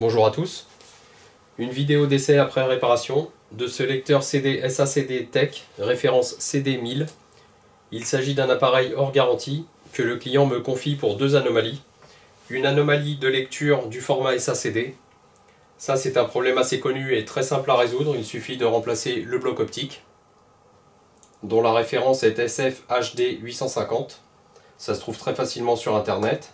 Bonjour à tous, une vidéo d'essai après réparation de ce lecteur CD SACD Tech, référence CD1000. Il s'agit d'un appareil hors garantie que le client me confie pour deux anomalies. Une anomalie de lecture du format SACD. Ça c'est un problème assez connu et très simple à résoudre, il suffit de remplacer le bloc optique, dont la référence est SFHD 850. Ça se trouve très facilement sur internet.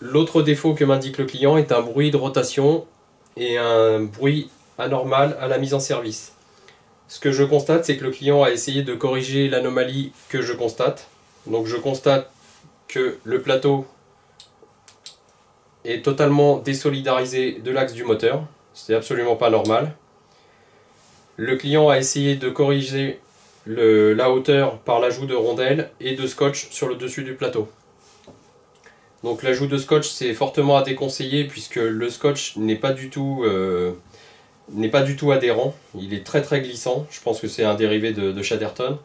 L'autre défaut que m'indique le client est un bruit de rotation et un bruit anormal à la mise en service. Ce que je constate, c'est que le client a essayé de corriger l'anomalie que je constate. Donc je constate que le plateau est totalement désolidarisé de l'axe du moteur. C'est absolument pas normal. Le client a essayé de corriger la hauteur par l'ajout de rondelles et de scotch sur le dessus du plateau. Donc l'ajout de scotch c'est fortement à déconseiller puisque le scotch n'est pas du tout adhérent, il est très glissant, je pense que c'est un dérivé de Chatterton.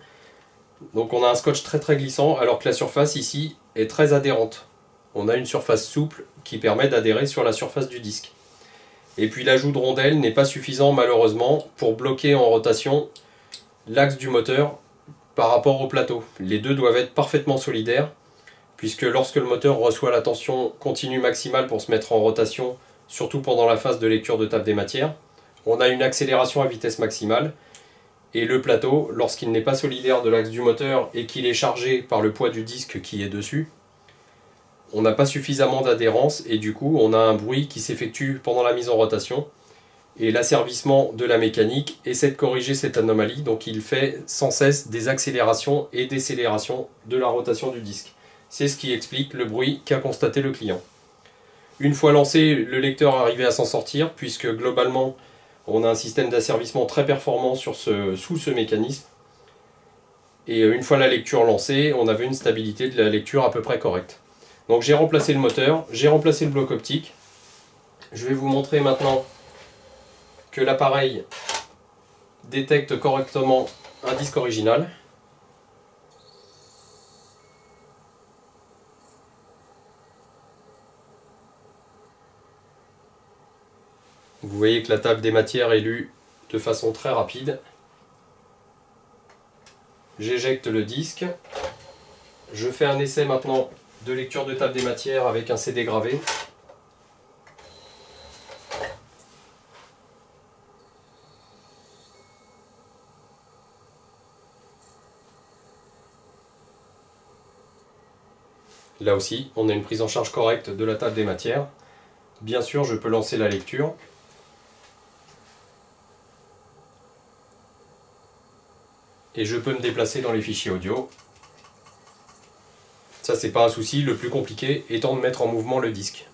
Donc on a un scotch très glissant alors que la surface ici est très adhérente. On a une surface souple qui permet d'adhérer sur la surface du disque. Et puis l'ajout de rondelles n'est pas suffisant malheureusement pour bloquer en rotation l'axe du moteur par rapport au plateau. Les deux doivent être parfaitement solidaires, puisque lorsque le moteur reçoit la tension continue maximale pour se mettre en rotation, surtout pendant la phase de lecture de table des matières, on a une accélération à vitesse maximale, et le plateau, lorsqu'il n'est pas solidaire de l'axe du moteur et qu'il est chargé par le poids du disque qui est dessus, on n'a pas suffisamment d'adhérence et du coup on a un bruit qui s'effectue pendant la mise en rotation, et l'asservissement de la mécanique essaie de corriger cette anomalie, donc il fait sans cesse des accélérations et décélérations de la rotation du disque. C'est ce qui explique le bruit qu'a constaté le client. Une fois lancé, le lecteur arrivait à s'en sortir, puisque globalement, on a un système d'asservissement très performant sous ce mécanisme. Et une fois la lecture lancée, on avait une stabilité de la lecture à peu près correcte. Donc j'ai remplacé le moteur, j'ai remplacé le bloc optique. Je vais vous montrer maintenant que l'appareil détecte correctement un disque original. Vous voyez que la table des matières est lue de façon très rapide. J'éjecte le disque. Je fais un essai maintenant de lecture de table des matières avec un CD gravé. Là aussi, on a une prise en charge correcte de la table des matières. Bien sûr, je peux lancer la lecture. Et je peux me déplacer dans les fichiers audio. Ça c'est pas un souci, le plus compliqué étant de mettre en mouvement le disque.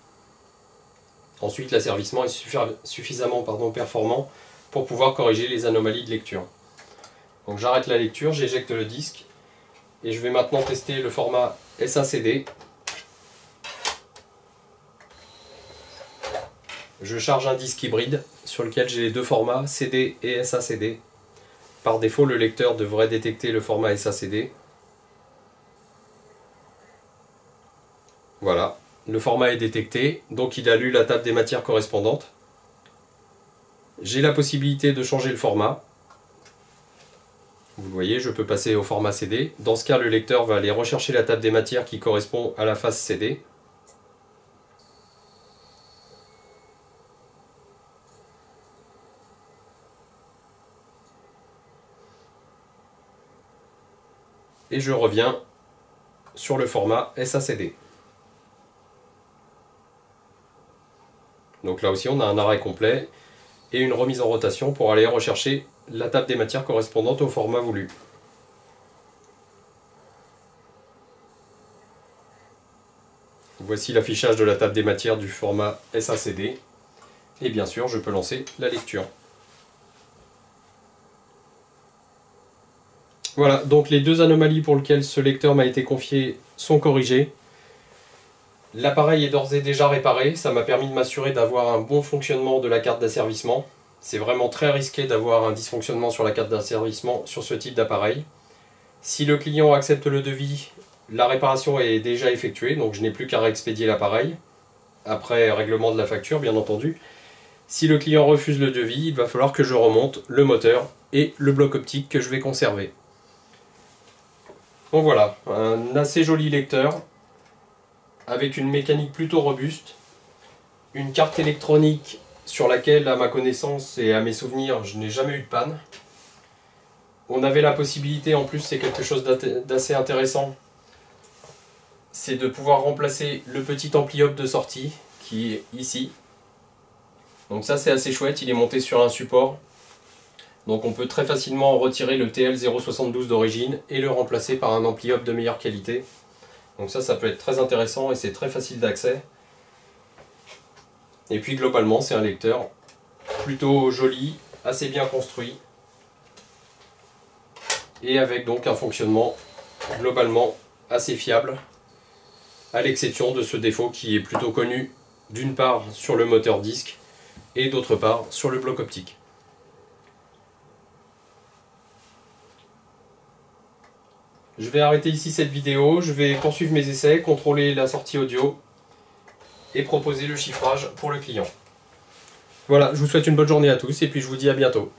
Ensuite l'asservissement est suffisamment performant pour pouvoir corriger les anomalies de lecture. Donc j'arrête la lecture, j'éjecte le disque et je vais maintenant tester le format SACD. Je charge un disque hybride sur lequel j'ai les deux formats CD et SACD. Par défaut, le lecteur devrait détecter le format SACD. Voilà, le format est détecté, donc il a lu la table des matières correspondantes. J'ai la possibilité de changer le format. Vous voyez, je peux passer au format CD. Dans ce cas, le lecteur va aller rechercher la table des matières qui correspond à la face CD. Et je reviens sur le format SACD. Donc là aussi on a un arrêt complet et une remise en rotation pour aller rechercher la table des matières correspondante au format voulu. Voici l'affichage de la table des matières du format SACD. Et bien sûr je peux lancer la lecture. Voilà, donc les deux anomalies pour lesquelles ce lecteur m'a été confié sont corrigées. L'appareil est d'ores et déjà réparé, ça m'a permis de m'assurer d'avoir un bon fonctionnement de la carte d'asservissement. C'est vraiment très risqué d'avoir un dysfonctionnement sur la carte d'asservissement sur ce type d'appareil. Si le client accepte le devis, la réparation est déjà effectuée, donc je n'ai plus qu'à réexpédier l'appareil. après règlement de la facture bien entendu. Si le client refuse le devis, il va falloir que je remonte le moteur et le bloc optique que je vais conserver. Donc voilà, un assez joli lecteur avec une mécanique plutôt robuste, une carte électronique sur laquelle, à ma connaissance et à mes souvenirs, je n'ai jamais eu de panne. On avait la possibilité, en plus c'est quelque chose d'assez intéressant, c'est de pouvoir remplacer le petit ampli op de sortie qui est ici. Donc ça c'est assez chouette, il est monté sur un support. Donc on peut très facilement retirer le TL072 d'origine et le remplacer par un ampli op de meilleure qualité. Donc ça peut être très intéressant et c'est très facile d'accès. Et puis globalement c'est un lecteur plutôt joli, assez bien construit. Et avec donc un fonctionnement globalement assez fiable. À l'exception de ce défaut qui est plutôt connu d'une part sur le moteur disque et d'autre part sur le bloc optique. Je vais arrêter ici cette vidéo, je vais poursuivre mes essais, contrôler la sortie audio et proposer le chiffrage pour le client. Voilà, je vous souhaite une bonne journée à tous et puis je vous dis à bientôt.